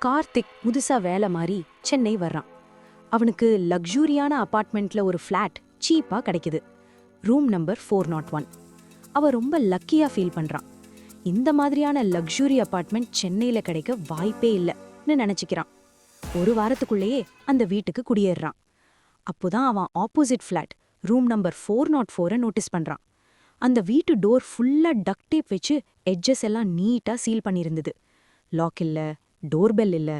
கார்த்திக் புதுசா வேலை மாறி சென்னை வர்றான். அவனுக்கு லக்ஸூரியான அபார்ட்மெண்ட்ல ஒரு ஃப்ளாட் சீப்பா கிடைக்குது. Room number 401. அவ ரொம்ப லக்கியா ஃபீல் பண்றான். இந்த மாதிரியான லக்ஸூரி அபார்ட்மெண்ட் சென்னையில கிடைக்க வாய்ப்பே இல்லைன்னு நினைச்சுக்கிறான். ஒரு வாரத்துக்குள்ளேயே அந்த வீட்டுக்கு குடியேறான். அப்போதான் அவன் opposite flat room number 404 notice பண்றான். அந்த வீட்டு டோர் ஃபுல்லா டக்ட் டேப் வச்சு எட்ஜஸ் எல்லாம் நீட்டா சீல் பண்ணியிருந்தது. லாக் இல்ல, டோர்பெல் இல்ல.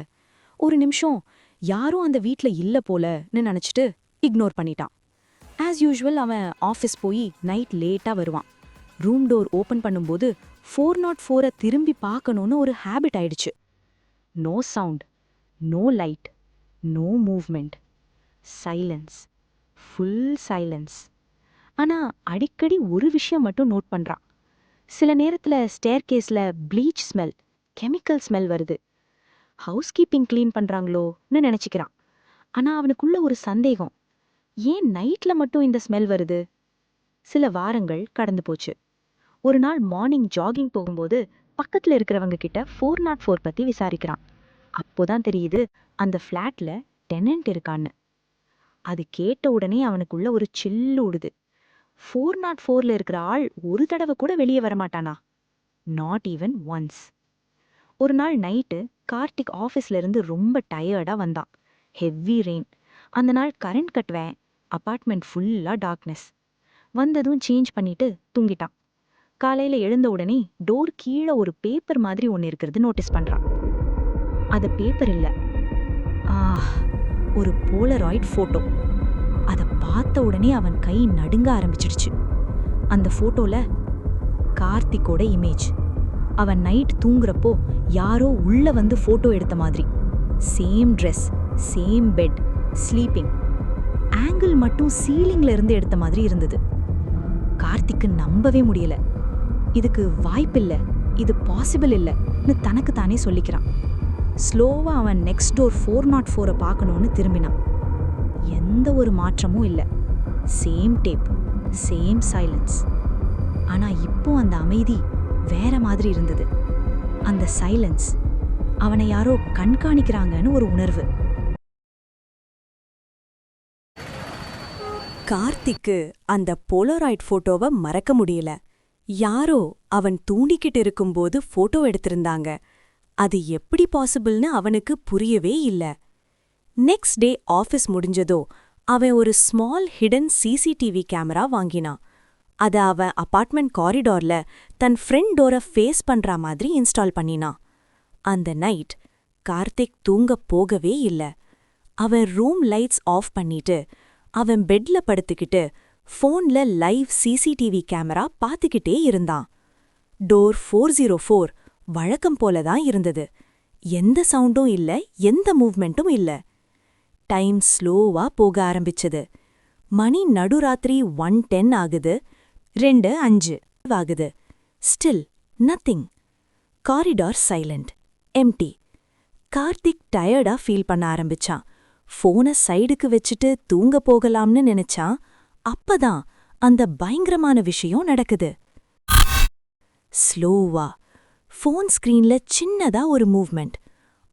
ஒரு நிமிஷம் யாரும் அந்த வீட்ல இல்ல போலன்னு நினைச்சிட்டு இக்னோர் பண்ணிட்டான். ஆஸ் யூஷுவல் அவன் ஆஃபீஸ் போய் நைட் லேட்டா வருவான். ரூம் டோர் ஓபன் பண்ணும்போது 404 திரும்பி பார்க்கணும்னு ஒரு ஹேபிட் ஆயிடுச்சு. No sound, no light, no movement, silence, full silence. ஆனா அடிக்கடி ஒரு விஷயம் மட்டும் நோட் பண்றான். சில நேரத்துல ஸ்டேர்கேஸ்ல ப்ளீச் ஸ்மெல், கெமிக்கல் ஸ்மெல் வருது. ஹவுஸ் கீப்பிங் கிளீன் பண்றாங்களோன்னு நினைச்சுக்கிறான். ஆனா அவனுக்குள்ள ஒரு சந்தேகம், ஏன் நைட்ல மட்டும் இந்த ஸ்மெல் வருது? சில வாரங்கள் கடந்து போச்சு. ஒரு நாள் மார்னிங் ஜாகிங் போகும்போது பக்கத்துல இருக்கிறவங்க கிட்ட 404 பத்தி விசாரிக்கிறான். அப்போதான் தெரியுது அந்த ஃப்ளாட்ல டெனன்ட் இருக்கான்னு. அது கேட்ட உடனே அவனுக்குள்ள ஒரு சில்லு உடுது. 404ல இருக்கிற ஆள் ஒரு தடவை கூட வெளியே வரமாட்டானா? Not even once. ஒரு நாள் நைட்டு கார்த்திக் ஆஃபீஸ்ல இருந்து ரொம்ப டயர்டா வந்தான். Heavy rain. அந்த நாள் கரண்ட் கட்டுவேன். அபார்ட்மெண்ட் ஃபுல்லா டார்க்னஸ். வந்ததும் சேஞ்ச் பண்ணிட்டு தூங்கிட்டான். காலையில எழுந்த உடனே டோர் கீழே ஒரு பேப்பர் மாதிரி ஒன்று இருக்கிறது நோட்டீஸ் பண்றான். அது பேப்பர் இல்ல, ஒரு போலராய்ட் போட்டோ. அதை பார்த்த உடனே அவன் கை நடுங்க ஆரம்பிச்சிடுச்சு. அந்த போட்டோல கார்த்திக்கோட இமேஜ். அவன் நைட் தூங்குறப்போ யாரோ உள்ள வந்து போட்டோ எடுத்த மாதிரி. Same dress, same bed, sleeping. Angle மட்டும் சீலிங்ல இருந்து எடுத்த மாதிரி இருந்தது. கார்த்திக்கு நம்பவே முடியல. இதுக்கு வாய்ப்பில்ல, இது பாசிபிள் இல்லைன்னு தனக்கு தானே சொல்லிக்கிறான். ஸ்லோவா அவன் நெக்ஸ்ட் டோர் 404 பார்க்கணும்னு திரும்பினான். எந்த ஒரு மாற்றமும் இல்லை. Same tape, same silence. ஆனா இப்போ அந்த அமைதி வேற மாதிரி இருந்தது. அந்த சைலன்ஸ், அவனை யாரோ கண்காணிக்கிறாங்கன்னு ஒரு உணர்வு. கார்த்திக்கு அந்த போலராய்ட் போட்டோவை மறக்க முடியல. யாரோ அவன் தூண்டிக்கிட்டு இருக்கும்போது போட்டோ எடுத்திருந்தாங்க. அது எப்படி பாசிபிள்னு அவனுக்கு புரியவே இல்ல. நெக்ஸ்ட் டே ஆஃபீஸ் முடிஞ்சதோ அவன் ஒரு ஸ்மால் ஹிடன் சிசிடிவி கேமரா வாங்கினான். அத அவன் அபார்ட்மெண்ட் காரிடார்ல தன் ஃப்ரெண்ட் டோரை ஃபேஸ் பண்ற மாதிரி இன்ஸ்டால் பண்ணினான். அந்த நைட் கார்த்திக் தூங்க போகவே இல்ல. அவன் ரூம் லைட்ஸ் ஆஃப் பண்ணிட்டு அவன் பெட்ல படுத்துக்கிட்டு ஃபோன்ல லைவ் சிசிடிவி கேமரா பார்த்துக்கிட்டே இருந்தான். டோர் 404 வழக்கம் போலதான் இருந்தது. எந்த சவுண்டும் இல்ல, எந்த மூவ்மெண்ட்டும் இல்ல. டைம் ஸ்லோவா போக ஆரம்பிச்சது. மணி நடுராத்திரி 1:10 ஆகுது. 2:05 ஆகுது. Still nothing. Corridor silent, empty. Karthik டயர்டா ஃபீல் பண்ண ஆரம்பிச்சான். ஃபோனை சைடுக்கு வச்சுட்டு தூங்க போகலாம்னு நினைச்சான். அப்பதான் அந்த பயங்கரமான விஷயம் நடக்குது. ஸ்லோவா ஃபோன் ஸ்கிரீன்ல சின்னதா ஒரு மூவ்மெண்ட்.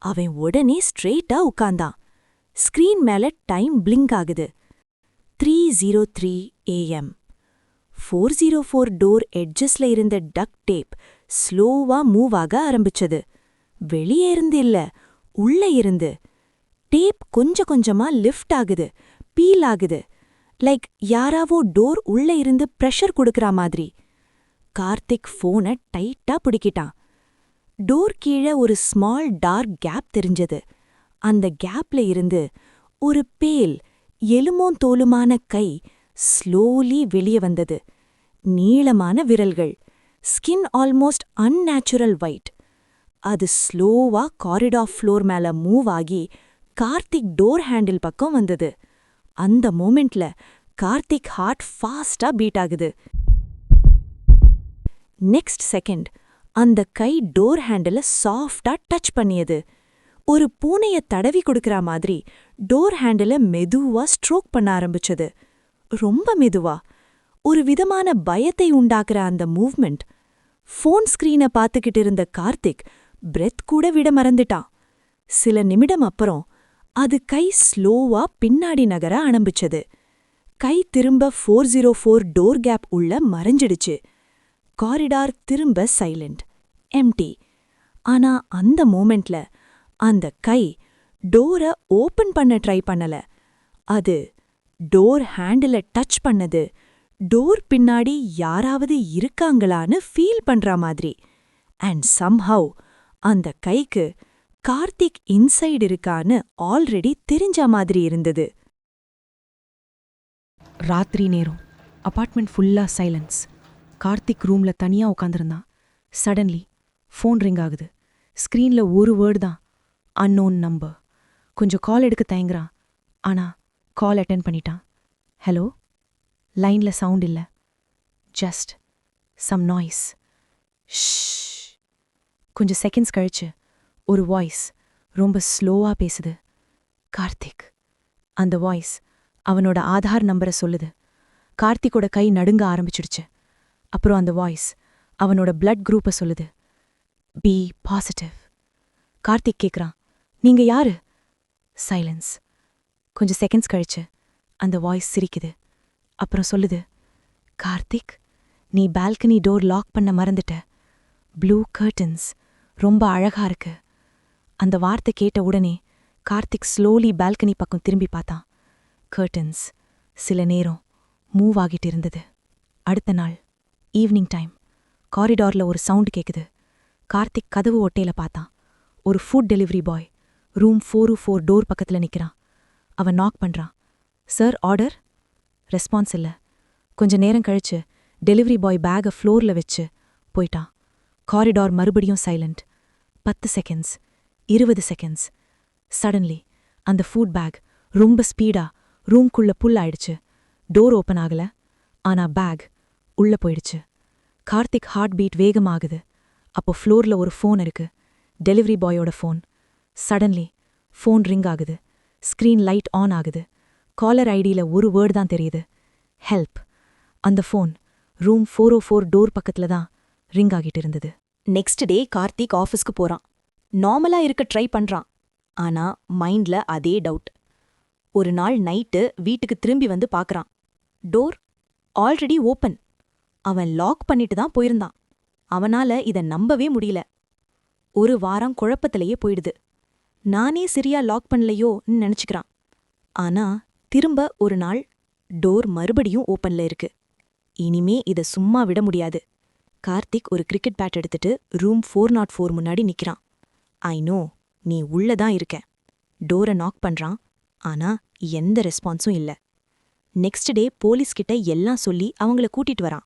அவன் உடனே ஸ்ட்ரெயிட்டா உட்கார்ந்தான். ஸ்கிரீன் மேல டைம் பிளிங்க் ஆகுது. 3:03 AM. 404 டோர் எட்ஜஸ்ல இருந்த டக்ட் டேப் ஸ்லோவா மூவ் ஆக ஆரம்பிச்சது. வெளியே இருந்து இல்ல, உள்ள இருந்து. டேப் கொஞ்சம் கொஞ்சமா லிஃப்ட் ஆகுது, பீல் ஆகுது. லைக் யாராவோ டோர் உள்ள இருந்து பிரஷர் கொடுக்கற மாதிரி. கார்த்திக் ஃபோனை டைட்டா பிடிக்கிட்டான். டோர் கீழே ஒரு ஸ்மால் டார்க் கேப் தெரிஞ்சது. அந்த கேப்ல இருந்து ஒரு பேல் எலுமோன் தோலுமான கை ஸ்லோலி வெளியே வந்தது. நீளமான விரல்கள், ஸ்கின் ஆல்மோஸ்ட் அன்நேச்சுரல் ஒயிட். அது ஸ்லோவா காரிடார் ஃப்ளோர் மேல மூவ் ஆகி கார்த்திக் டோர் ஹேண்டில் பக்கம் வந்தது. அந்த மோமெண்ட்ல கார்த்திக் ஹார்ட் ஃபாஸ்டா பீட் ஆகுது. நெக்ஸ்ட் செகண்ட் அந்த கை டோர் ஹேண்டில சாஃப்டா டச் பண்ணியது. ஒரு பூனைய தடவி கொடுக்கற மாதிரி டோர் ஹேண்டில மெதுவா ஸ்ட்ரோக் பண்ண ஆரம்பிச்சது. ரொம்ப மெதுவா. ஒரு விதமான பயத்தை உண்டாக்குற அந்த மூவ்மெண்ட். ஃபோன் ஸ்கிரீனை பார்த்துக்கிட்டு இருந்த கார்த்திக் பிரெத் கூட விட மறந்துட்டான். சில நிமிடம் அப்புறம் அது கை ஸ்லோவா பின்னாடி நகர ஆரம்பிச்சது. கை திரும்ப 404 டோர் கேப் உள்ள மறைஞ்சிடுச்சு. காரிடார் திரும்ப சைலண்ட், எம்டி. ஆனா அந்த மோமெண்ட்ல அந்த கை டோர ஓபன் பண்ண ட்ரை பண்ணல. அது டோர் ஹேண்டில டச் பண்ணது, டோர் பின்னாடி யாராவது இருக்காங்களான்னு ஃபீல் பண்ற மாதிரி. அண்ட் சம்ஹவ் அந்த கைக்கு கார்த்திக் இன்சைடு இருக்கான்னு ஆல்ரெடி தெரிஞ்ச மாதிரி இருந்தது. ராத்திரி நேரம், அபார்ட்மெண்ட் ஃபுல்லா சைலன்ஸ். கார்த்திக் ரூம்ல தனியா உட்காந்துருந்தான். சடன்லி ஃபோன் ரிங் ஆகுது. ஸ்க்ரீன்ல ஒரு வேர்டு தான், அன்னோன் நம்பர். கொஞ்சம் கால் எடுக்க தயங்குறான். ஆனா கால் அட்டென்ட் பண்ணிட்டான். ஹலோ. லைன்ல சவுண்ட் இல்ல, ஜஸ்ட் சம் நாய்ஸ். கொஞ்சம் செகண்ட்ஸ் கழிச்சு ஒரு வாய்ஸ் ரொம்ப ஸ்லோவா பேசுது. கார்த்திக். அந்த வாய்ஸ் அவனோட ஆதார் நம்பரை சொல்லுது. கார்த்திக்கோட கை நடுங்க ஆரம்பிச்சிடுச்சு. அப்புறம் அந்த வாய்ஸ் அவனோட பிளட் குரூப்பை சொல்லுது. B positive. கார்த்திக் கேக்குறான், நீங்க யாரு? சைலன்ஸ். கொஞ்சம் செகண்ட்ஸ் கழிச்சு அந்த வாய்ஸ் சிரிக்குது. அப்புறம் சொல்லுது, கார்த்திக், நீ பால்கனி டோர் லாக் பண்ண மறந்துட்ட. ப்ளூ கர்டன்ஸ், ரொம்ப அழகா இருக்கு. அந்த வார்த்தை கேட்ட உடனே கார்த்திக் ஸ்லோலி பால்கனி பக்கம் திரும்பி பார்த்தான். கர்டன்ஸ் சில நேரம் மூவ் ஆகிட்டு இருந்தது. அடுத்த நாள் ஈவினிங் டைம், காரிடார்ல ஒரு சவுண்ட் கேக்குது. கார்த்திக் கதவு ஒட்டையில பார்த்தான். ஒரு food delivery boy room 404 door பக்கத்துல நிக்கிறான். அவன் நாக் பண்றான். Sir, order? ரெஸ்பான்ஸ் இல்ல. கொஞ்ச நேரம் கழிச்சு டெலிவரி பாய் பேக ஃப்ளோர்ல வச்சு போயிட்டான். காரிடார் மறுபடியும் சைலண்ட். 10 seconds, 20 seconds. சடன்லி அந்த ஃபுட் பேக் ரொம்ப ஸ்பீடா ரூம்குள்ள புல் ஆயிடுச்சு. டோர் ஓப்பன் ஆகல, ஆனா பேக் உள்ள போயிடுச்சு. கார்த்திக் ஹார்ட் பீட் வேகமாகுது. அப்போ ஃப்ளோர்ல ஒரு ஃபோன் இருக்கு, டெலிவரி பாயோட ஃபோன். சடன்லி ஃபோன் ரிங் ஆகுது. ஸ்க்ரீன் லைட் ஆன் ஆகுது. காலர் ஐடியில ஒரு வேர்டு தான் தெரியுது, ஹெல்ப். அந்த ஃபோன் ரூம் 404 டோர் பக்கத்துல தான் ரிங் ஆகிட்டு இருந்தது. நெக்ஸ்ட் டே கார்த்திக் ஆஃபீஸ்க்கு போறான். நார்மலா இருக்க ட்ரை பண்றான். ஆனா மைண்ட்ல அதே டவுட். ஒரு நாள் நைட்டு வீட்டுக்கு திரும்பி வந்து பார்க்கறான். Door already open. அவன் லாக் பண்ணிட்டு தான் போயிருந்தான். அவனால இத நம்பவே முடியல. ஒரு வாரம் குழப்பத்திலேயே போயிடுது. நானே சரியா லாக் பண்ணலையோன்னு நினைச்சுக்கிறான். ஆனா திரும்ப ஒரு நாள் டோர் மறுபடியும் ஓப்பன்ல இருக்கு. இனிமே இத சும்மா விட முடியாது. கார்த்திக் ஒரு கிரிக்கெட் பேட் எடுத்துட்டு ரூம் 404 முன்னாடி நிக்கிறான். ஐ நோ, நீ உள்ளதான் இருக்க. டோரை நாக் பண்றான். ஆனா எந்த ரெஸ்பான்ஸும் இல்ல. நெக்ஸ்ட் டே போலீஸ் கிட்ட எல்லாம் சொல்லி அவங்கள கூட்டிட்டு வரான்.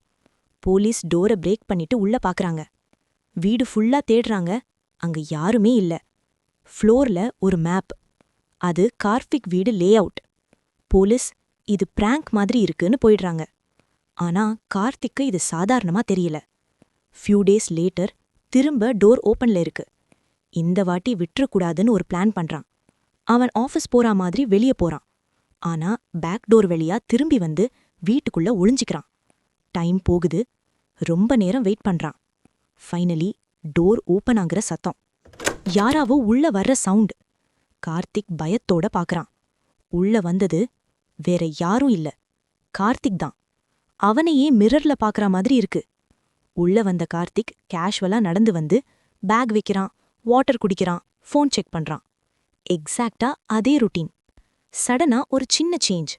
போலீஸ் டோரை பிரேக் பண்ணிட்டு உள்ள பாக்குறாங்க. வீடு ஃபுல்லா தேடுறாங்க. அங்க யாருமே இல்ல. ஃப்ளோர்ல ஒரு மேப். அது கார்த்திக் வீடு லே அவுட். போலீஸ் இது பிராங்க் மாதிரி இருக்குன்னு போயிடுறாங்க. ஆனா கார்த்திக்கு இது சாதாரணமா தெரியல. ஃபியூ டேஸ் லேட்டர் திரும்ப டோர் ஓப்பன்ல இருக்கு. இந்த வாட்டி விட்டுறக்கூடாதுன்னு ஒரு பிளான் பண்றான். அவன் ஆஃபீஸ் போறா மாதிரி வெளியே போறான். ஆனா பேக் டோர் வழியா திரும்பி வந்து வீட்டுக்குள்ள ஒளிஞ்சிக்கிறான். டைம் போகுது. ரொம்ப நேரம் வெயிட் பண்றான். ஃபைனலி டோர் ஓப்பன் ஆகுற சத்தம். யாராவோ உள்ள வர்ற சவுண்ட். கார்த்திக் பயத்தோட பாக்குறான். உள்ள வந்தது வேற யாரும் இல்ல, கார்த்திக் தான். அவனையே மிரர்ல பாக்குற மாதிரி இருக்கு. உள்ள வந்த கார்த்திக் கேஷுவலா நடந்து வந்து பேக் வைக்கிறான், வாட்டர் குடிக்கிறான், ஃபோன் செக் பண்றான். எக்ஸாக்டா அதே ருட்டீன். சடனா ஒரு சின்ன சேஞ்ச்.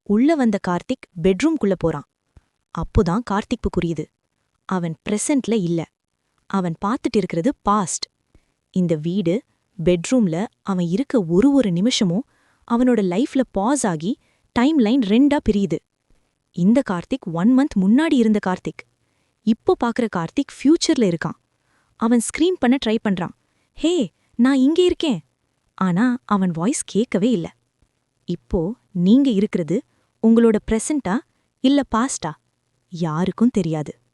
உள்ள வந்த கார்த்திக் பெட்ரூம்குள்ள போறான். அப்போதான் கார்த்திக்கு புரியுது, அவன் பிரசன்ட்ல இல்ல. அவன் பார்த்துட்டு இருக்கிறது பாஸ்ட். இந்த வீடு, பெட்ரூம்ல அவன் இருக்க ஒரு நிமிஷமும் அவனோட லைஃப்ல பாஸ் ஆகி டைம் லைன் 2ஆ பிரியுது. இந்த கார்த்திக் 1 மந்த் முன்னாடி இருந்த கார்த்திக். இப்போ பாக்குற கார்த்திக் ஃபியூச்சர்ல இருக்கான். அவன் ஸ்கிரீம் பண்ண ட்ரை பண்றான், ஹே, நான் இங்கே இருக்கேன். ஆனா அவன் வாய்ஸ் கேட்கவே இல்ல. இப்போ நீங்க இருக்கிறது உங்களோட பிரசன்ட்டா இல்ல பாஸ்டா? யாருக்கும் தெரியாது.